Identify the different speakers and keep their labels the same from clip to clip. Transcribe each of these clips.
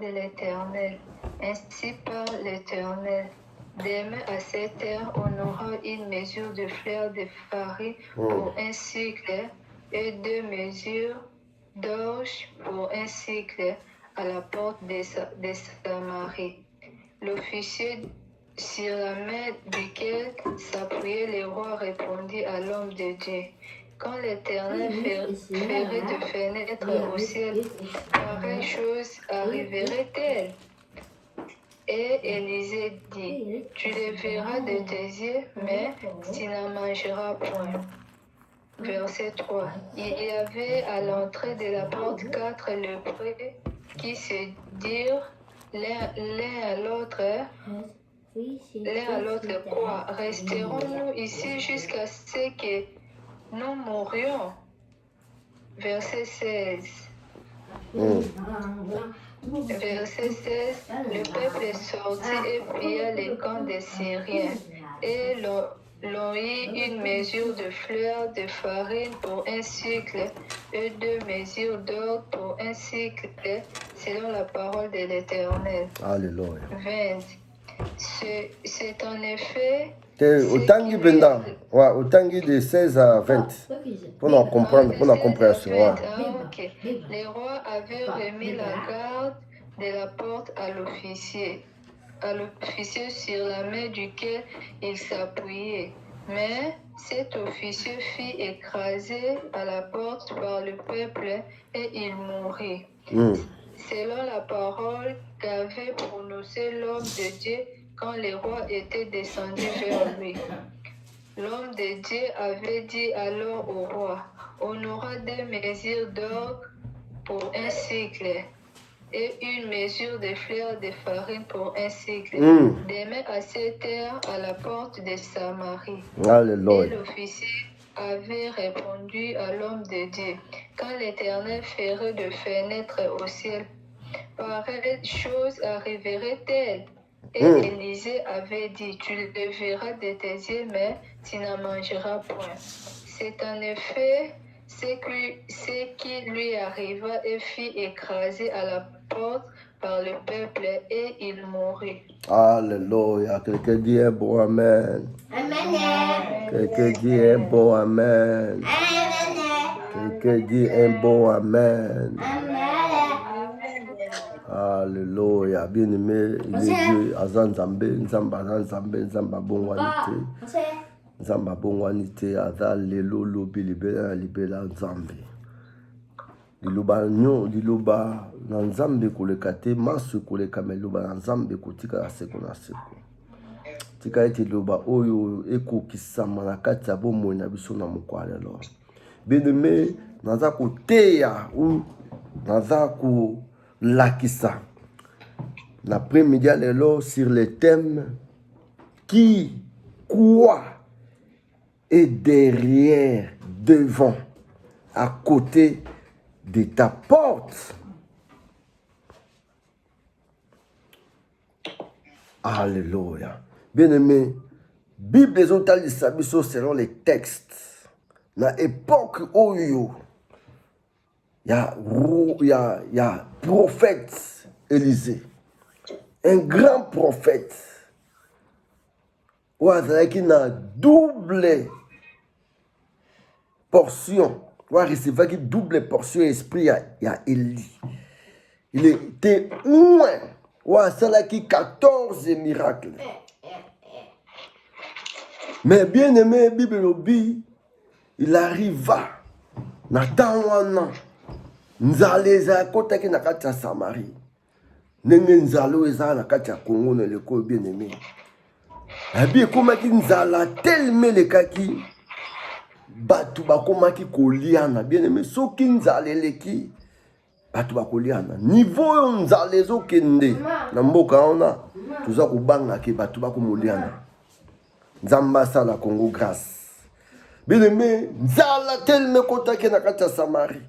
Speaker 1: de l'Éternel. Ainsi parle l'Éternel. Demain à 7 heures, on aura une mesure de fleur de farine pour un cycle et 2 mesures d'orge pour un cycle à la porte de Samarie. L'officier sur la main duquel s'appuyait le roi répondit à l'homme de Dieu. Quand l'Éternel ferait de fenêtres au ciel, pareille chose arriverait-elle? Et Élisée dit, tu les verras de tes yeux, mais tu n'en mangeras point. Verset 3. Il y avait à l'entrée de la porte 4 lépreux qui se dirent l'un à l'autre, quoi? Resterons-nous ici jusqu'à ce que nous mourions? Verset 16. Verset 16. Le peuple sortit et pilla les camps des Syriens et l'on eut une mesure de fleur de farine pour un cycle et 2 mesures d'or pour un cycle, selon la parole de l'Éternel.
Speaker 2: Alléluia.
Speaker 1: 20. C'est en effet...
Speaker 2: Autant de 16 à 20. Pour nous comprendre, pour la compréhension.
Speaker 1: Okay. Les rois avaient remis la garde de la porte à l'officier sur la main duquel il s'appuyait. Mais cet officier fut écrasé à la porte par le peuple et il mourut. Selon la parole qu'avait prononcée l'homme de Dieu quand les rois étaient descendus vers lui. L'homme de Dieu avait dit alors au roi, on aura 2 mesures d'or pour un cycle et 1 mesure de fleur de farine pour un cycle. Demain à 7 heures à la porte de Samarie.
Speaker 2: Alléluia.
Speaker 1: Et l'officier avait répondu à l'homme de Dieu, quand l'Éternel ferait de fenêtres au ciel, pareille chose arriverait-elle? Et Élisée avait dit, tu le verras de tes yeux, mais tu n'en mangeras point. C'est en effet ce qui lui arriva et fut écrasé à la porte par le peuple et il mourut.
Speaker 2: Alléluia. Quelqu'un dit un bon amen. Quelqu'un dit un bon amen. Quelqu'un dit un bon amen. Alléluia. Bien-aimé, il est Dieu. Azan Zambé, Nzamba Zambé, Nzamba Bongwanité. Nzamba Bongwanité, Azal Lelo Lobi Libela Libela Nzambe. Liloba nyo, liloba na Nzambe koleka te, masu koleka me liloba na Nzambe kotika la seko na seko. Tika ete liloba oyo eko kisama na kati ya bomoi na biso na mokwale lelo. Bien-aimé, naza koteya ou naza ko lakisa l'après-midi lelo sur le thème qui, quoi est derrière, devant, à côté de ta porte. Alléluia. Bien-aimé, Bible ezotali sabiso selon les textes. Na époque oyo, il y a prophète Élisée, un grand prophète, où il y a double portion, où il recevait une double portion esprit, il y a Élie. Il était loin, où il y a 14 miracles. Mais bien aimé, Bible obi, il arriva, Nathan wana, nzaleza kotaki na kati ya Samarie. Nenge nzalo eza na kati ya Congo na leko bien aimé. Abi ekomaki nzala tellement lekaki batu bakomaki koliana bien aimé. Soki nzala eleki batu bakoliana. Niveau yo nzala ezokende na mboka wana tuza kobanga ke batu bakomoliana. Nzamba sala Congo grâce. Bien aimé, nzala tellement kotaki na kati ya Samarie.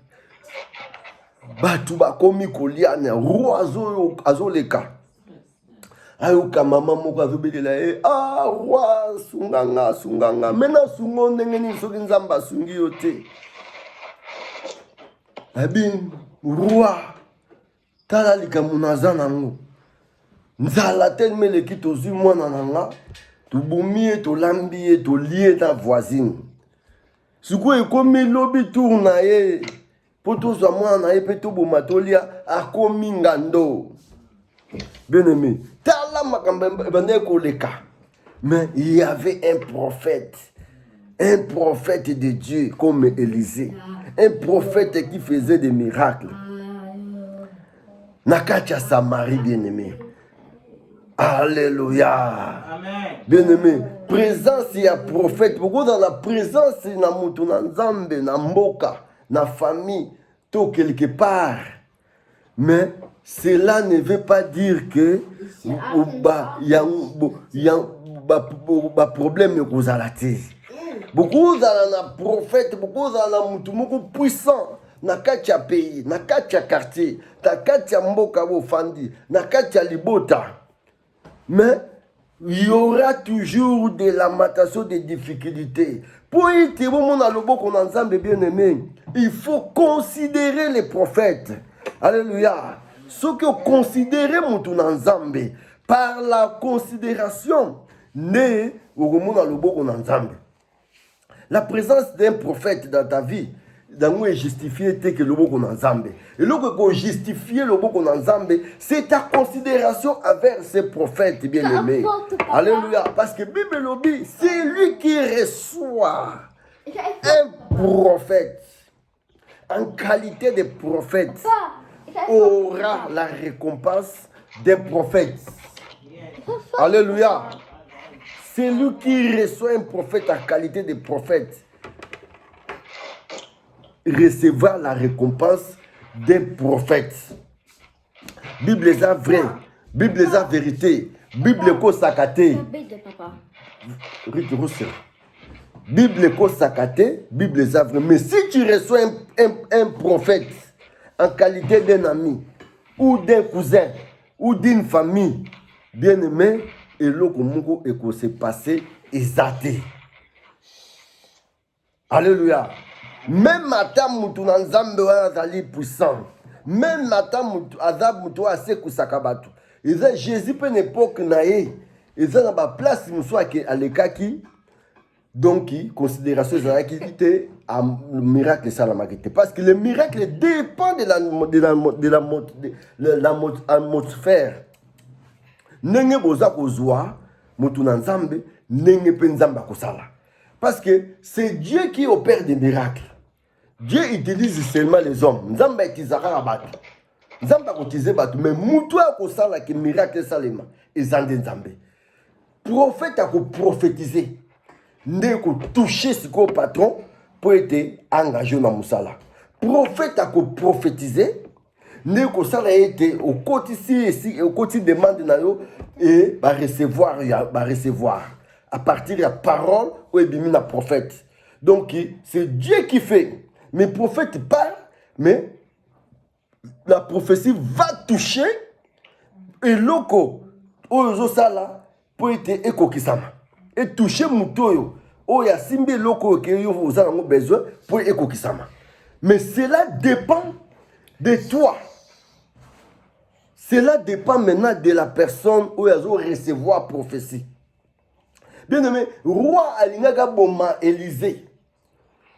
Speaker 2: Batu bakomi koliana, roi azoleka. Ayoka mama moko azobelela roi sunganga. Mena sungo ndenge nini soki nzamba sungi yo te. Abi roi tala likambo naza nango nzala teleme leki tozwi mwana na nga tobumi ye tolambi ye tolie na voisine sikoyo ekomi lobi tour na ye mpo tozwa mwana na ye mpe toboma tolia akomi ngando bien-aimé tala makambo ebandaki koleka mais il y avait un prophète de Dieu comme Élisée, un prophète qui faisait des miracles. Nakacha Samarie, bien-aimé. Alléluia. Bien-aimé, présence il y a prophète. Pourquoi dans la présence il y a mutu na nzambe, na mboka, na famille, tout quelque part. Mais cela ne veut pas dire que il y a un problème que vous allez. Beaucoup de prophètes, beaucoup de mutu puissant. Na katia pays, na katia quartier, na katia mboka bo fandi, na katia libota. Mais il y aura toujours de lamentation, des difficultés. Pour être bon dans le bon qu'on ensemble bien aimé, il faut considérer les prophètes. Alléluia. Ce que considérer mon ensemble par la considération né au monde dans le bon qu'on ensemble. La présence d'un prophète dans ta vie, dans est justifié que le bon qu'on ensemble. Et le qu'on justifie le bon qu'on ensemble, c'est ta considération envers ces prophètes bien-aimés. Alléluia. Parce que Bible lobby, c'est lui qui reçoit un prophète en qualité de prophète aura la récompense d'un prophète. Alléluia. C'est lui qui reçoit un prophète en qualité de prophète. Recevoir la récompense d'un prophète. Bible est vrai. Bible est vérité. Bible est sakate. Bible est sakate. Bible est vrai. Mais si tu reçois un prophète en qualité d'un ami, ou d'un cousin, ou d'une famille, bien-aimé, et l'okomoko et qu'on s'est passé exaté. Alléluia. Même matin mutu na nzambe wana azali puissant. Même matin mutu azab mutu ase kusakabatu. Eza Jésus pe n'époque na ye. Eza na ba place muso ke alekaki. Donc considération ezalaki te a miracle salamaki te parce que le miracle dépend de l'atmosphère. Nenge boza kozwa mutu na nzambe nenge pe nzamba kosala. Parce que c'est Dieu qui opère des miracles. Dieu utilise seulement les hommes. Nzamba itizaka abatu. Nzamba kotize batu. Mais mutu a kosala ki miracle salema. Ezande nzambe. Prophète a ko prophétiser. Nde ko toucher siko patron pour être engagé dans musala. Prophète a ko prophétiser. Nde ko sala été au quotidien ici au quotidien demande na yo et va recevoir à partir de la parole ou ebimi na prophète. Donc c'est Dieu qui fait. Mais le prophète parle, mais la prophétie va toucher et l'oko oyo sala pour être ekokisama et toucher mutoyo oya simbi loko ke yo vous avez besoin pour ekokisama. Mais cela dépend de toi. Cela dépend maintenant de la personne où elle va recevoir prophétie. Bien aimé, roi Alingaka Boma Élisée.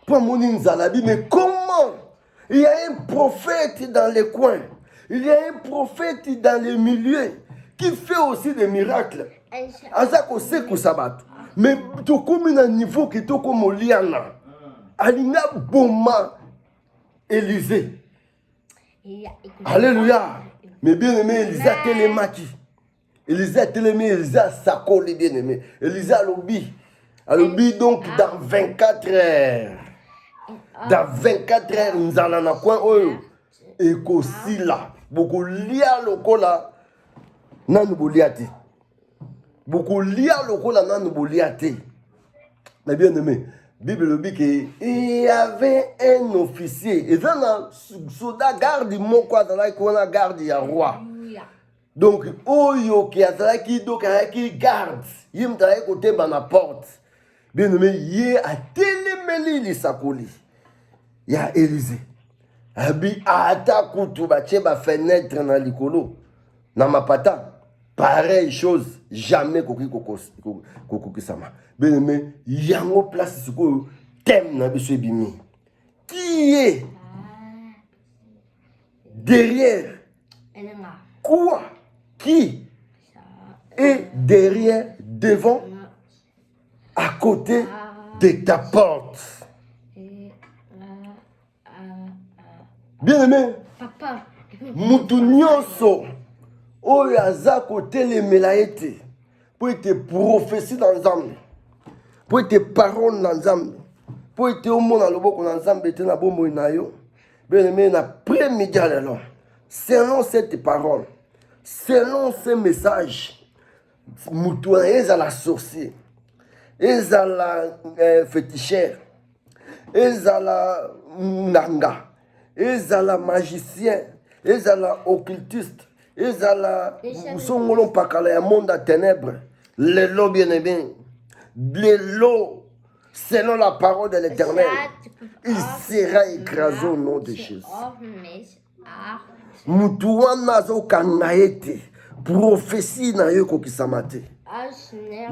Speaker 2: Pour mon Nzalabi, mais comment? Il y a un prophète dans les coins. Il y a un prophète dans les milieux qui fait aussi des miracles. Azako Sekou Sabat. Mais tu comme un niveau qui est comme Liana. Alina Boma Élisée. Alléluia. Mais bien aimé, Elisa Télémaki. Elisa Télémé, Elisa Sakoli, bien aimé. Elisa Lobi. Alobi donc dans 24 heures. Dans 24 heures, nous allons à quoi? Et qu'aussi là, beaucoup lia lokola, nan boliate. Beaucoup lia lokola, nan boliate. Mais bien aimé, Bible dit qu'il y avait un officier. Et dans un soldat garde, mon quoi, dans la garde, il y a roi. Donc, oyo qui a qui garde, il y a côté dans la porte. Bien aimé, il y a téléméli les sakoli. Il y a Élisée. abi ata kutu batie ba fenêtre na likolo na mapata. Pareille chose, jamais kokokisama. Bien aimé, yango place siko thème na biso ebimi. Qui est derrière? Quoi? Qui est derrière, devant, à côté de ta porte? Bien aimé, mutu nyonso oyo aza kotelemela ete po ete prophétie na Nzambe, po ete parole na Nzambe, po ete omona loboko na Nzambe ete na bomoi na yo. Bien aimé, na premier alors, selon cette parole, selon ce message, mutu ezala sorcier, ezala féticheur, ezala nanga, ezala magicien, ezala occultiste, ezala musongolo pakala ya monde à ténèbres. Lelo bien aimé, lelo selon la parole de l'Éternel, il sera écrasé au nom de Jésus. Mutu wana azokanga ete prophétie na yo kokisama te,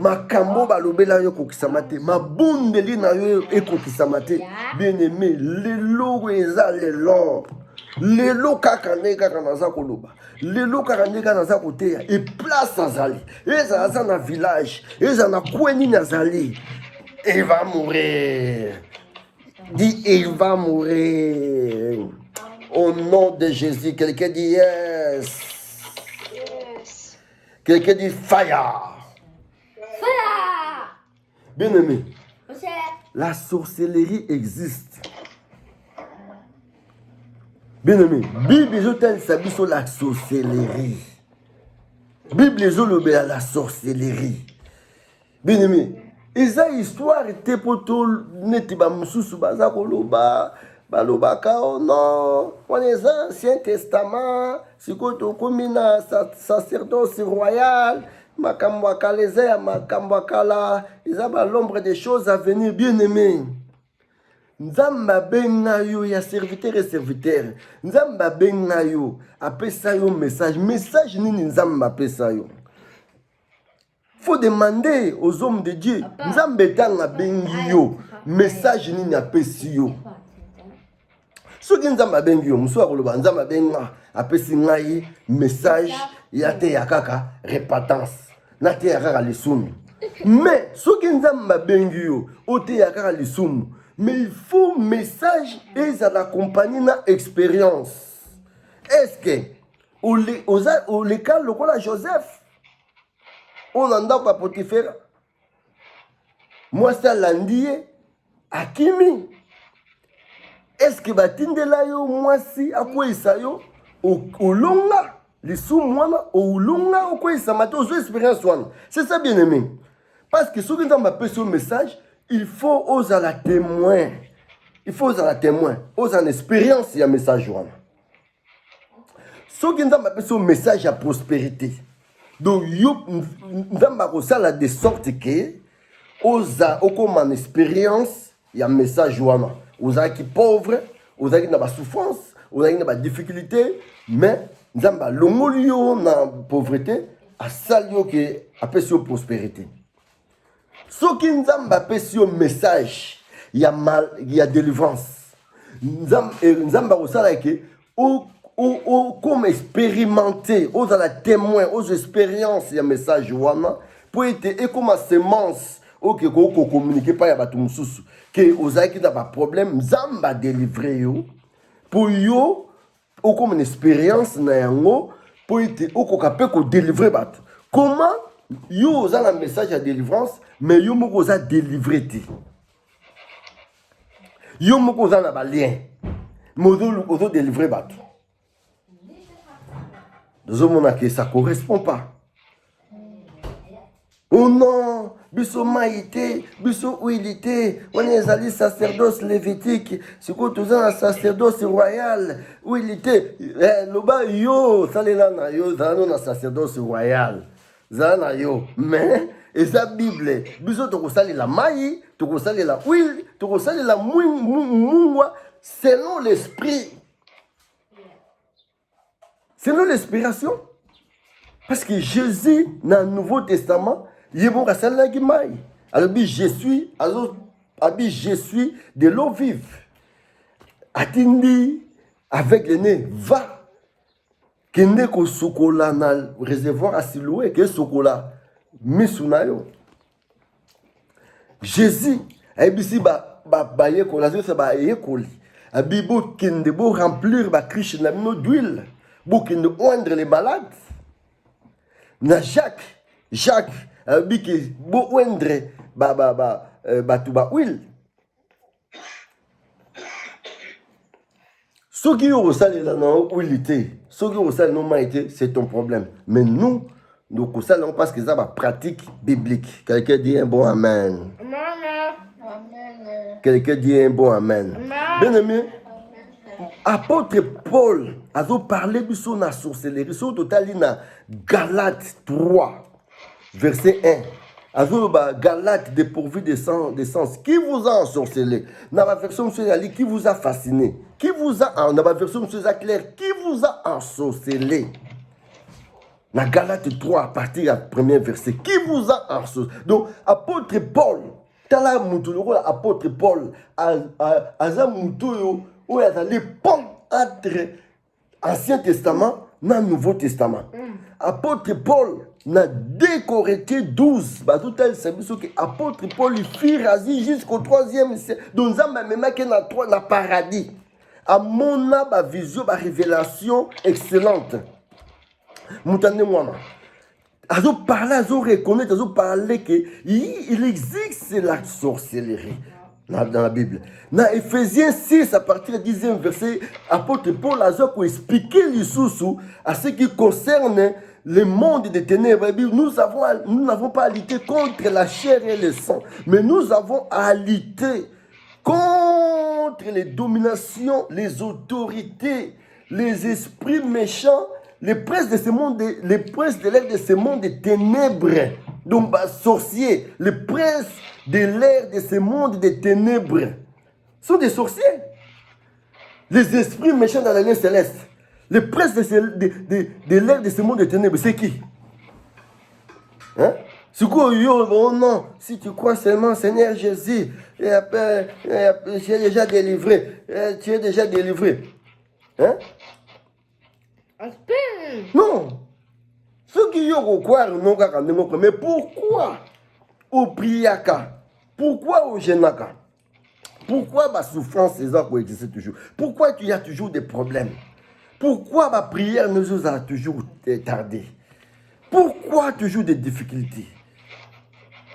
Speaker 2: makambo balobela yo kokisama te, mabundeli na yo ekokisama te. Bien aimé, lelo eza lelo, lelo kaka nde kaka naza koloba, lelo kaka nde kaka naza koteya e place azali, ezala aza na village, ezala na kweni nazali, il va mourir. Dis, il va mourir. Au nom de Jésus, quelqu'un dit yes.
Speaker 1: Yes.
Speaker 2: Quelqu'un dit fire.
Speaker 3: Fire.
Speaker 2: Bien aimé, la sorcellerie existe. Bien aimé, Bible ezotal sabi sur la sorcellerie. Bible ezolobela la sorcellerie. Bien aimé, eza histoire te poto neti ba mususu baza koloba balobaka oh non, on est Ancien Testament, siko tokomi na sacerdoce royal, makambo akala eza ya makambo akala, eza ba l'ombre des choses à venir. Bien aimé, Nzamba benga yo ya serviteur et serviteur, Nzamba benga yo apesa yo message nini Nzamba apesa yo. Faut demander aux hommes de Dieu, Nzambe tanga bengi yo message nini apesi yo. Soki Nzamba bengi yo muso akoloba Nzamba benga apesi ngai message ya te ya kaka repentance na te ya kaka lisumu. Mais soki Nzamba bengi yo ote ya kaka lisumu, mais il faut message et ça l'accompagner na expérience. Est-ce que au le cas lokola Joseph on a ndako Potifera, moi ça landier akimi, est-ce que batindela yo moi si akwesa yo olonga lisumu wana olonga okwesa mato ozo expérience wana. C'est ça bien aimé, parce que soki Nzamba pesi yo message, il faut oser la témoin, il faut oser la témoin, oser une expérience ya message wana. Soki Nzamba pesi yo message ya prospérité, donc yo Nzamba kosala de sorte que oza okoma une expérience ya message wana. Ozaki pauvre, ozaki na ba souffrance, ozaki na ba difficulté, mais Nzamba longoli yo na pauvreté, asali yo ke apesi yo prospérité. Soki Nzamba apesi yo message ya délivrance, Nzamba kosala ke comme expérimenter, aux la témoin, aux expériences, il y a un message wana pour être et comme semence, ok, qu'on communique pas ya batu mususu, que aux qui n'a pas problème, Nzamba délivrer yo pour yo, ou comme une expérience na yango pour être au capable ko délivrer batu. Comment yo aux un message à délivrance, mais yo moko za délivrer ti. Yo moko za na ba lien, modolo ozo délivrer batu. Nous avons que ça ne correspond pas. Oh non, biso maïté, biso ouilité, on est allé sacerdoce lévitique, c'est quoi tout ça, sacerdoce royal, ouilité, le bas yo, ça les là, yo, ça non, sacerdoce royal, ça na yo, mais, et ça Bible, biso tu consales la maï, tu consales la huile, tu consales la mouingwa, selon l'esprit. Selon l'inspiration. Parce que Jésus, dans le Nouveau Testament, il est bon à celle-là qui maille. Alors, je suis de l'eau vive. Atindi, avec le nez, va. Kende ko sokola na réservoir à Siloué, que sokola, misunayo. Jésus, abisi ba yekoli, azose ba yekoli. Abibo kende bo remplir ba criche na mino d'huile. Bo kende oindre les malades. Na Jacques, abiki bo oindre ba tuba huile. Ce qui est au salé là, non, où il était, ce qui est au salé non été, c'est ton problème. Mais nous au salé, on pense que ça va pratique biblique. Quelqu'un dit un bon amen.
Speaker 1: Amen.
Speaker 2: Quelqu'un dit un bon amen. Bien aimé, apôtre Paul a parlé de son sorcellerie. Sur total, il a Galates 3, verset 1. Azoba Galate dépourvu de sens. Qui vous a ensorcelé? Dans la version M. Ali, qui vous a fasciné? Qui vous a, dans la version M. Zaclair, qui vous a ensorcelé? Dans Galate 3, à partir du premier verset, qui vous a ensorcelé? Donc, apôtre Paul, tala mutu le apôtre Paul, aza mutu où il y a les ponts entre Ancien Testament et Nouveau Testament. Apôtre Paul n'a décorrété 12. Apôtre Paul il fit raser jusqu'au 3e siècle. Donc, ça m'a même qu'il y a paradis. À mon âme, ma vision, ma révélation excellente. Moutane moi. Azo parler, azo reconnaître, azo parler que il existe la sorcellerie dans la Bible. Dans Ephésiens 6, à partir du 10e verset, apôtre Paul a expliqué les sous à ce qui concerne le monde des ténèbres. Nous n'avons pas à lutter contre la chair et le sang, mais nous avons à lutter contre les dominations, les autorités, les esprits méchants, les princes de ce monde, les princes de l'air de ce monde des ténèbres. Donc, sorciers, les princes de l'air de ce monde des ténèbres sont des sorciers. Les esprits méchants dans la ligne céleste. Les princes de l'air de ce monde des ténèbres, c'est qui? Hein? C'est quoi? Oh non, si tu crois seulement Seigneur Jésus, j'ai déjà délivré. Tu es déjà délivré. Hein? Non. Ceux qui ont croire, non, mais pourquoi au priaka? Pourquoi au genaka? Pourquoi ma souffrance existe toujours? Pourquoi il y a toujours des problèmes? Pourquoi ma prière nous a toujours tardé? Pourquoi toujours des difficultés?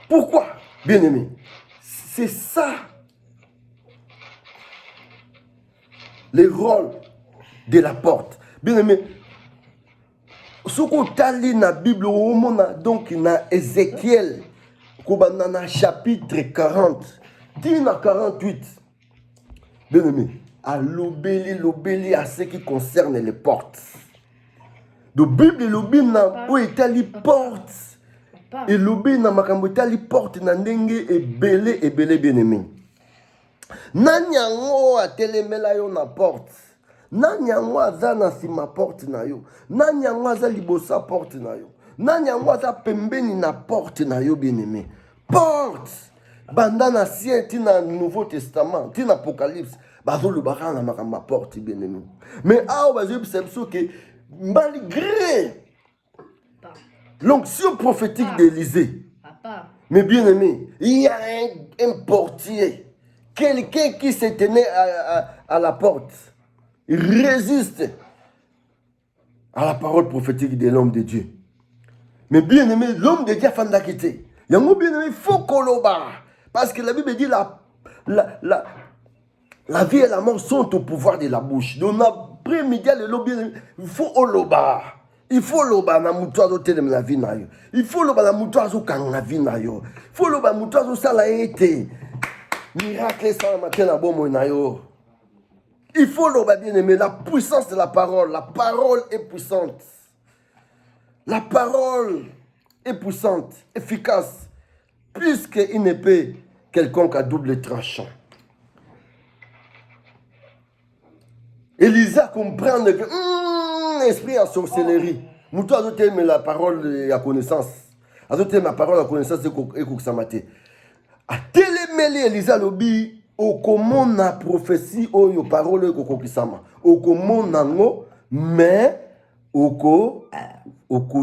Speaker 2: Pourquoi, bien-aimé? C'est ça le rôle de la porte. Bien-aimé, ce qu'on a lu dans la Bible, donc dans Ézéchiel, dans le chapitre 40, dans 48, bien-aimé, à l'obéli à ce qui concerne les portes. La Bible, où est les portes? Et l'obéli dans les portes, dans les belé, bien-aimé. Nanyango a télémela yo na porte. Nanyango aza na sima porte na yo. Nanyango aza libosa porte na yo. Nanyango aza pembeni na porte na yo, bien-aimé. Porte. Banda na Ancien, tina Nouveau Testament, tina Apocalypse. Bazo le baran na makamba porte, bien-aimé. Mais ah, bazo c'est que malgré l'onction prophétique d'Élisée, mais bien-aimé, il y a un portier. Quelqu'un qui se tenait à la porte, il résiste à la parole prophétique de l'homme de Dieu. Mais bien aimé, l'homme de Dieu a fait quitter. Il y a un bien aimé, il faut koloba. Parce que la Bible dit la vie et la mort sont au pouvoir de la bouche. Donc, après-midi, il faut oloba. Il faut loba na mutoazo telem la vie na yo. Il faut loba na mutoazo kang la vie na yo. Il faut loba mutoazo sala ete. Miracle sans matin à bon moyen. Il faut le bien aimer la puissance de la parole. La parole est puissante. La parole est puissante, efficace, plus qu'une épée quelconque à double tranchant. Elisa comprend que esprit à sorcellerie. Moutou a doté la parole à connaissance. A doté ma parole à connaissance et Kouksamate. A télémélé Elisa lobi au comment na prophétie ou yo parole kokokisama. Au comment nango mais oko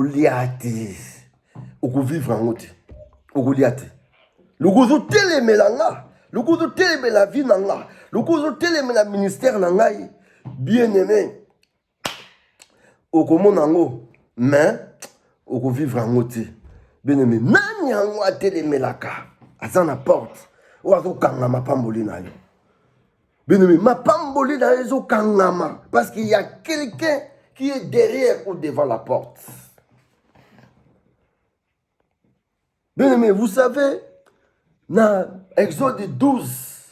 Speaker 2: liati. Oko vivre en oti. Oko liati. Le gozo télémélé nga. Le gozo télémélé la vie nanga. Le gozo télémélé la ministère nanga. Bien-aimé. Oko monango mais oko vivre en oti. Bien-aimé. Nani yango a télémélé la ka. Azana porte. Ou azo kangama pamboli na yo. Bien-aimé, ma pamboli na yo kangama. Parce qu'il y a quelqu'un qui est derrière ou devant la porte. Bien-aimé, vous savez, dans Exode 12,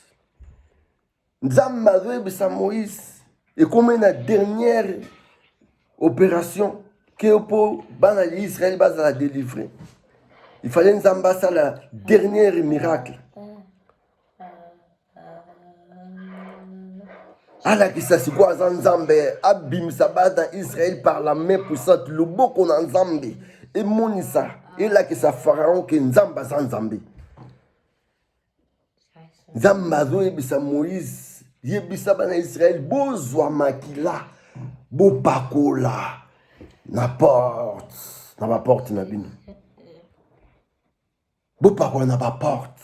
Speaker 2: Nzambe sa Moïse, et comme la dernière opération que pour Israël va la délivrer. Il fallait Nzamba ça la dernière miracle. Alors que ça se voit en Nzambe, abim sabat dans Israël par la main puissante, le beau qu'on a Nzambe, et monisa, et là que ça pharaon que Nzamba sans Nzambe. Nzamba yebisa Moïse, yebisa bana Israël, beau zwa makila, beau pakola, na ma porte na bino. Beau pakola na ma porte.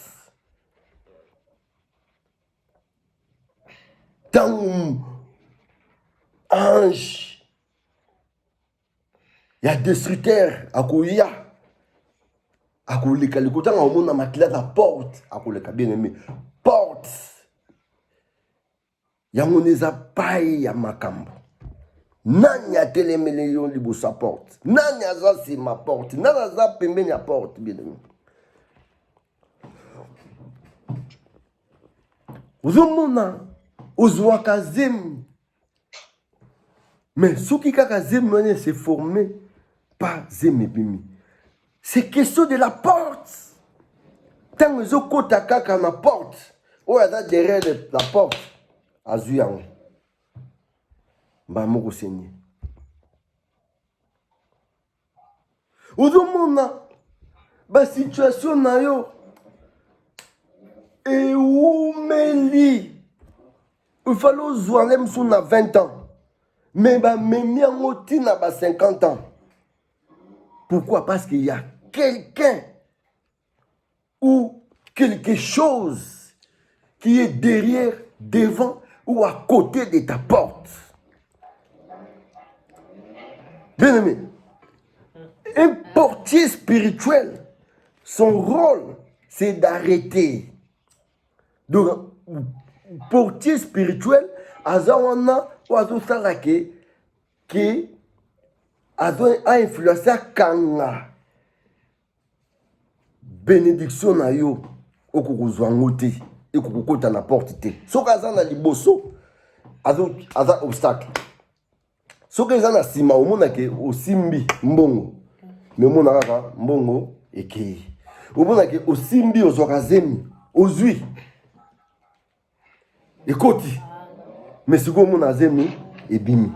Speaker 2: Tant ange, il y a destructeur à Kouya, à Kouleka, le côté où on a maquillé la porte, à Kouleka, bien aimé, porte. Il y a mon paille à Makambo. Nani a télémélé libo sa porte. Nani a ça c'est ma porte. Nani a ça pembe na porte, bien aimé. Uzomona. Ozwaka zem. Mais ce qui a zem c'est formé par zem et bimi. C'est question de la porte. Tant que zo kota kaka na porte, ou ya derrière la porte, azuyango. Ba moko senye. Ozomona ba situation na yo e umeli. Il fallait que nous à 20 ans. Mais même à 50 ans. Pourquoi? Parce qu'il y a quelqu'un ou quelque chose qui est derrière, devant ou à côté de ta porte. Bien aimé, un portier spirituel, son rôle, c'est d'arrêter. Donc, portier spirituel azawana ou azosala que a influencé kanga bénédiction na yo okukuzwa ngote ekukukota na porte te soka azana liboso aza obstacle soka azana sima omona ke osimbi mbongo mais omona kaka mbongo ekei omona ke osimbi ozwaka zemi ozwi ekoti mais si vous avez zemi ebimi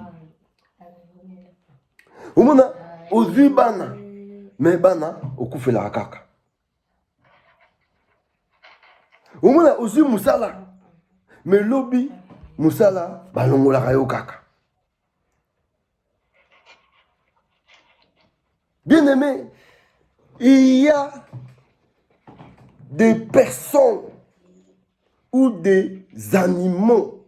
Speaker 2: omona ozwi bana mais bana okufela kaka omona ozwi musala mais lobi musala balongolaka yo kaka. Bien aimé, il y a des personnes ou des animaux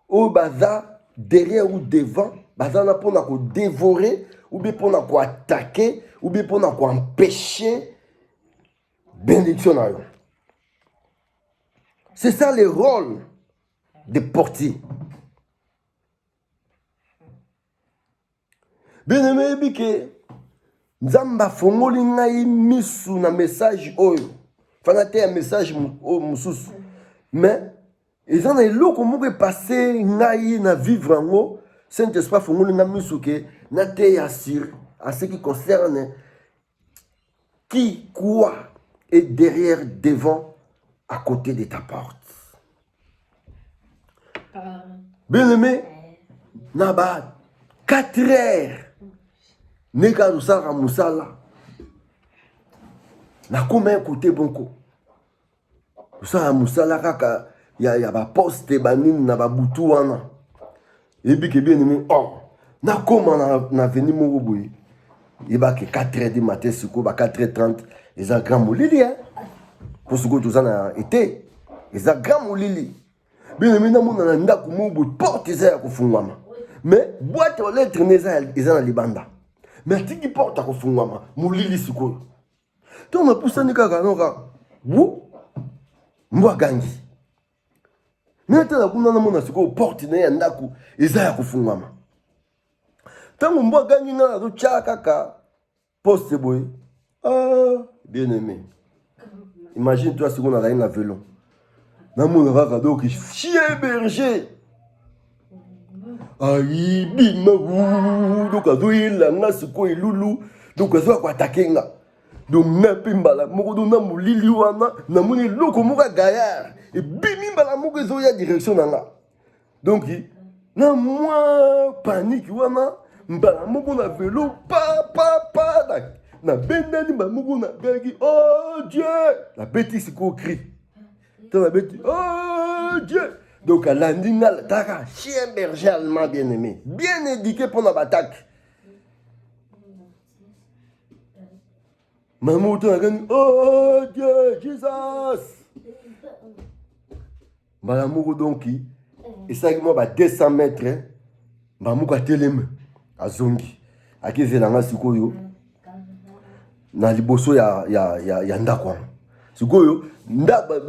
Speaker 2: au baza derrière ou devant baza na pona ko dévorer ou bien pona ko attaquer ou bien pona ko empêcher bénédiction na yo. C'est ça le rôle des portiers. Bien aimé bike nzamba fongoli ngai misu na message oyo fana te un message mususu mais ils ont eloko moko passé ngai na vivre ngo Saint-Esprit fongoli ngai misu ke na te assure à ce qui concerne qui quoi est derrière devant à côté de ta porte. Bien aimé, naba 4 heures. Neka lusaka musala. Na combien côté bonko. Lusaka musala kaka ya ba poste banini na ba butu wana. Ebi ke bien aimé, oh, na comment na veni moko boye. Il va que 4 heures du matin, suko ba 4h30, ils ont grand molili hein. Pour suko tout ça na été, ils ont grand molili. Bien aimé na mona na ndako moko porte za ya kufungwama. Mais boîte aux lettres ils ont libanda. Mais tiki porte ko fungwama, molili suko. To na pusani kaka noka. Wu mbwa gangi. Mais tala kuna na mona suko porte na ya ndako ils ont kufungwama. Tant mbwa gangi na zo kaka poste boy. Ah, bien aimé. Imagine-toi si on a rien à vélo. Na mona kaka donc chien berger. Aïe, bima wou, donc azo ilanga siko ilulu, donc azo kwa takenga. Donc na pimbala moko do na mulili wana, na moni loko moka gaillard. Et bimi mbala moko zo ya direction nanga. Donc na moi panique wana, mbala moko na vélo pa na bendani mbala moko na gagi. Oh Dieu, la bêtise siko crie. T'as la bêtise. Oh Dieu. Donc, à l'andinga, t'as chien berger allemand bien aimé, bien éduqué pour notre attaque. Maman, tu as dit, oh Dieu, Jesus. Malamour donc, et ça, moi, 200 mètres, Maman, tu as télém, à Zongi, à qui c'est dans Sukoyo, dans les bossos, il y a Ndakwa. Sukoyo,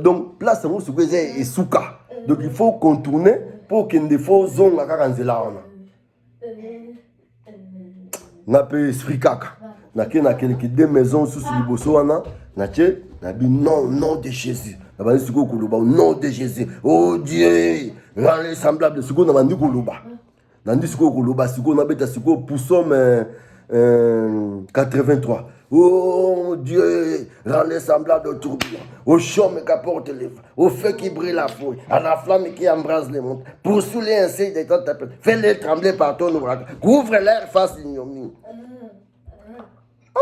Speaker 2: donc, place où Sukoyo est Souka. Donc il faut contourner pour qu'il y ait des faux zones à Karanzela. Na pe esprit kaka. Na quelques deux maisons sous le bosoana. Na bi non de Jésus. Na ba siko kuluba nom de Jésus. Oh Dieu, rends les semblables de siko na bandi kuluba. Na ndi siko kuluba siko na beta siko psaume 83. Oh Dieu, rends les semblables au tourbillon, au chaume qui apporte les vents, au feu qui brille la fouille, à la flamme qui embrase les monts. Poursuis-les ainsi des temps tapés, fais-les trembler par ton ouragan, couvre l'air face l'ignominie. Ah!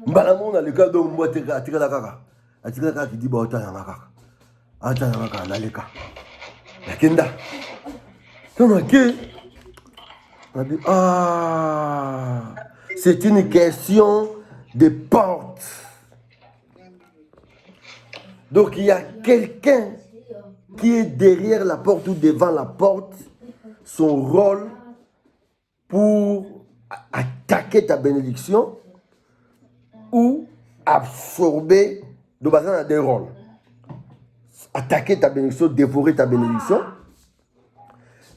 Speaker 2: Mbalamon a le cas donc moi atira la kaka. Atira la kaka qui dit bah autant y'a kaka. Autant y'a kaka, na le cas. La kenda. T'en as qui? On a dit ah, c'est une question de porte. Donc il y a quelqu'un qui est derrière la porte ou devant la porte. Son rôle pour attaquer ta bénédiction ou absorber. Donc il y a deux rôles. Attaquer ta bénédiction, dévorer ta bénédiction.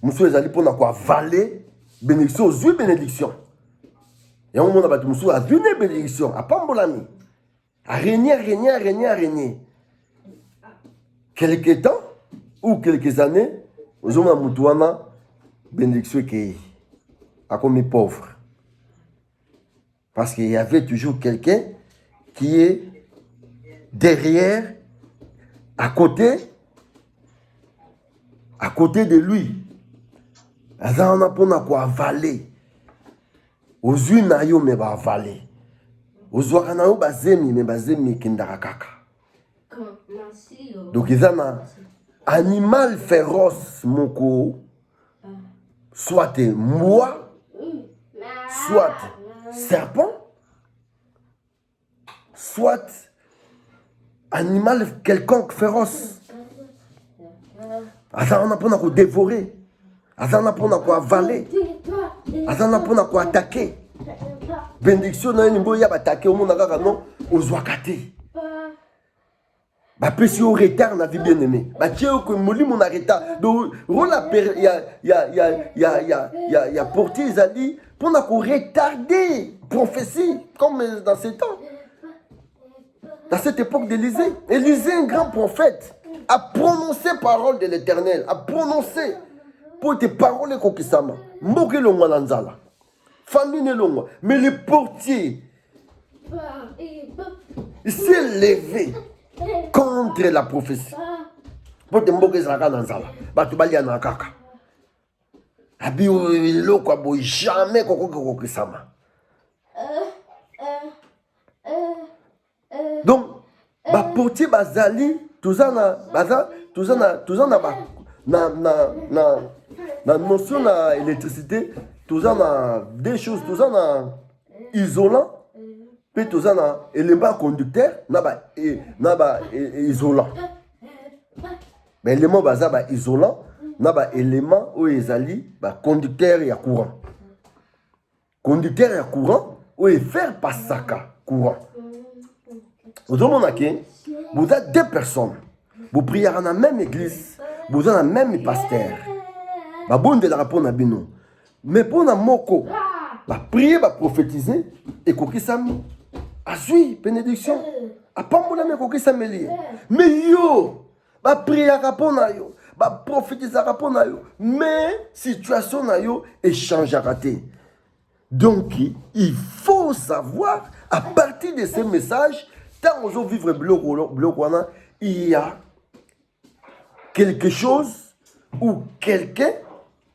Speaker 2: Monsieur les alliés pour quoi valer bénédiction, aux bénédiction. Et à un moment, on a battu Moussou à une bénédiction, à Pambolami. À régner. Quelques temps ou quelques années, nous avons Moutouana, bénédiction qui a commis pauvre. Parce qu'il y avait toujours quelqu'un qui est derrière, à côté de lui. On a pour quoi avaler. Aux yeux nayo me ba avaler. Aux oreilles nayo bazemi kindara kaka. Donc ils ont un animal féroce moko, soit moi, soit serpent, soit animal quelconque féroce. On a pour dévorer. On a pour avaler. On a pour attaquer. Bénédiction na nimbo ya attaquer au monde kaka non aux wakate. Ba pesi au retard na vie bien aimé. Ba tio que moli mon retard. Donc rola ya porter les alliés pour na ko retarder prophétie comme dans ces temps. Dans cette époque d'Élisée, Élisée un grand prophète a prononcé parole de l'Éternel, a prononcé pour tes paroles kokisama. Mboke longwa nanzala. Famille n'est longue, mais le portier s'est levé contre la prophétie. Pour te mboke zaka nanzala. Batu bali anakaka. Abi eloko boy jamais koko sama. Donc ba portier bazali tozana na notion na électricité tozana des choses tozana isolant puis tozana élément conducteur na ba isolant. Mais élément baza ba isolant na ba élément o ezali ba conducteur ya courant. Conducteur ya courant o faire pasaka courant. Vous avez deux personnes. Vous priez dans la même église. Vous avez le même pasteur. Vous avez la réponse à Bino. Mais pour la moko, vous priez, vous prophétiser. Et vous sami. Azui, bénédiction. A pas mon ami koki sami. Mais yo, vous priez à rapport à yo. Vous prophétiser à rapport à yo. Mais situation na yo échange à rater. Donc, il faut savoir, à partir de ces messages, tant qu'on vivre bloc, il y a quelque chose ou quelqu'un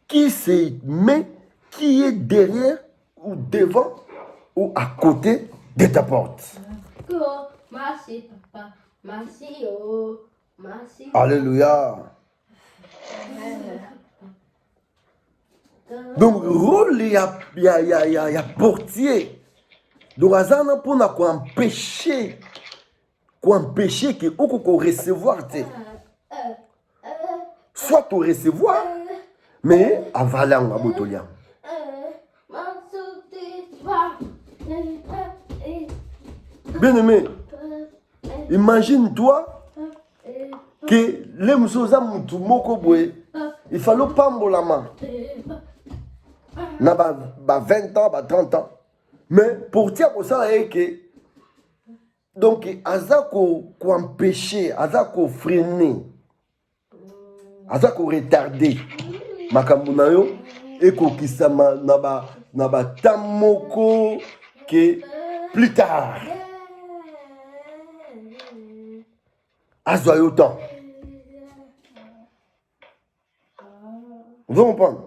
Speaker 2: qui se met, qui est derrière ou devant ou à côté de ta porte.
Speaker 3: Merci, papa. Merci, oh. Merci.
Speaker 2: Alléluia. Donc, rôle, il y a portier. Donc, azana pour empêcher que on recevoir soit tu recevoir mais avaler en botolia. Bien aimé, imagine toi que les musoza mutu moko boye il fallait pambola main na ba 20 ans ba 30 ans. Mais pour dire que ça est que donc azako ko empêcher, azako freiner, azako retarder makambo na yo et ko kisama na ba tamoko que plus tard azwa yo temps. Vous comprenez?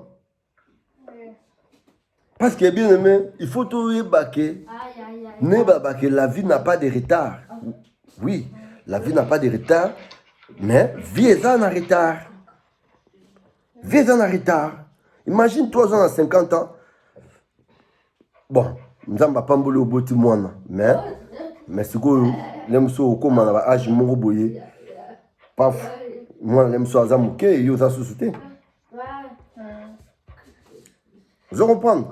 Speaker 2: Parce que bien aimé, il faut tout ébaquer. Que la vie n'a pas de retard. Oui, la vie n'a pas de retard, mais vie est en retard. Vie est en retard. Imagine 3 ans à 50 ans. Bon, nous n'avons pas mboulé au boti moine, mais c'est que les gens comme on a âge mon boyer. Paf, moi les gens à mouké, ils ont souté. Vous comprenez?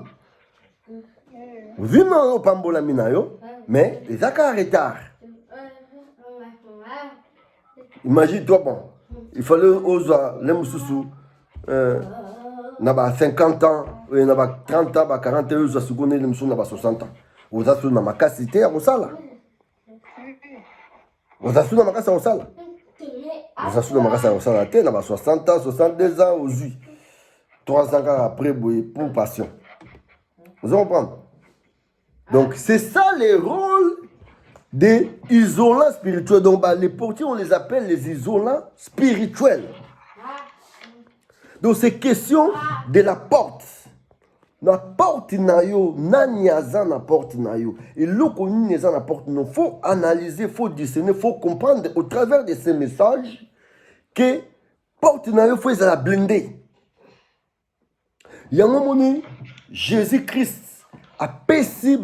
Speaker 2: Vu non pambola minayo, mais les accords en retard. Imagine-toi, bon, il fallait oser les moussous, n'a 50 ans, n'a 30 ans, 40 ans, les secondes, les moussous n'a 60 ans. Vous avez ma cassité à Moussala. Vous avez ma casse à Moussala. Vous avez ma casse à Moussala, n'a 60 ans, 62 ans, aux 3 ans après, pour passion. Vous comprenez? Donc, c'est ça les rôles des isolants spirituels. Donc, les portiers, on les appelle les isolants spirituels. Donc, c'est question de la porte. La porte, nani aza na porte nayo. Et l'autre, nani aza na porte, il faut analyser, il faut discerner, il faut comprendre au travers de ces messages que porte nayo, il faut la blinder. Il y a un moment, Jésus-Christ a péci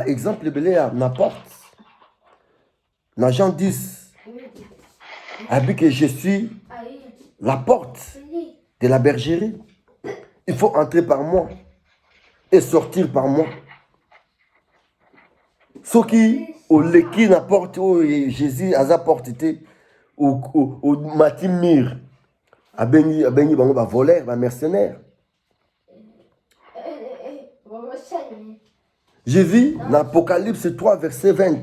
Speaker 2: exemple belé à na porte. Dans Jean 10, a dit que je suis la porte de la bergerie. Il faut entrer par moi et sortir par moi. Ce qui au leki na porte où Jésus a sa porte était au matimir a béni ba voleur, ba mercenaire. J'ai vu dans Apocalypse 3, verset 20.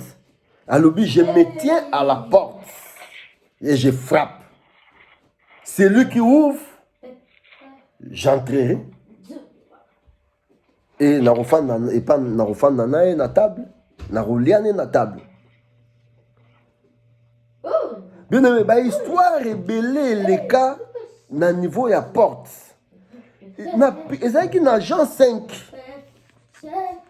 Speaker 2: À l'objet, je me tiens à la porte et je frappe. Celui qui ouvre, j'entrerai. Et pas na table, na table. Bien aimé, histoire révélée les cas na niveau ya porte. ezalaki na Jean 5